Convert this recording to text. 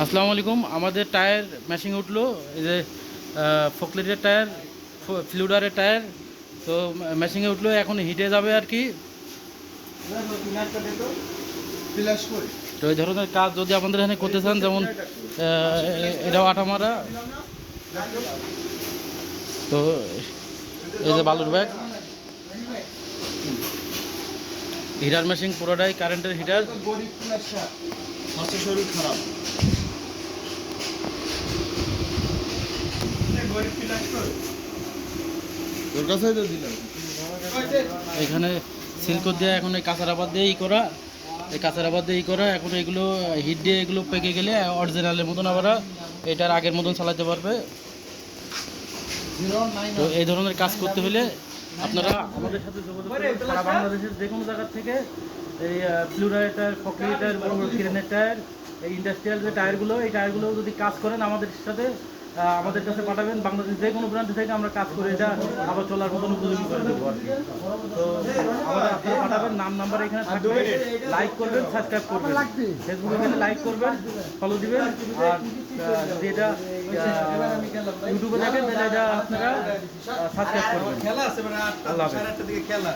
আসসালামু আলাইকুম। আমাদের টায়ার ম্যাশিং উঠলো, এই যে ফকলিটের টায়ার, ফ্লুডারের টায়ার, তো ম্যাশিংয়ে উঠলো, এখন হিটে যাবে আর কি। তো এই ধরনের কাজ যদি আপনাদের এখানে করতে চান, যেমন এটাও আটা মারা, তো এই যে বালুর ব্যাগ, হিটার মেশিন পুরোটাই কারেন্টের হিটার। শরীর খারাপ, এখানে সিলকো দিয়ে এখন এই কাঁচা রাবার দিয়ে করা, এই কাঁচা রাবার দিয়ে করা। এখন এগুলো হিট দিয়ে এগুলো পেকে গেলে অরিজিনালের মতন আবার এটার আগের মতন চালাতে পারবে। তো এই ধরনের কাজ করতে হলে আপনারা আমাদের সাথে যোগাযোগ করবেন। সারা বাংলাদেশের যে কোনো জায়গার থেকে এই ফ্লুডারের টায়ার, ফকলিটের টায়ার, বড় বড় ক্রেনের টায়ার, এই ইন্ডাস্ট্রিয়াল যে টায়ারগুলো, এই টায়ারগুলো যদি কাজ করেন আমাদের সাথে, আমাদের কাছে পাঠাবেন। বাংলাদেশ যে কোনো ব্র্যান্ড থেকে আমরা কাজ করে এটা আবার চলার মতন উপযোগী করে দেবো আর কি। তো আমাদের আপনারা পাঠাবেন, নাম্বার এখানে থাকবে, লাইক করবেন, সাবস্ক্রাইব করবেন, ফেসবুকে গেলে লাইক করবেন, ফলো দিবেন। আর যদি এটা ইউটিউবে দেখেন তাহলে এটা আপনারা সাবস্ক্রাইব করবেন। খেলা আছে, মানে আল্লাহ হাফেজ। খেলা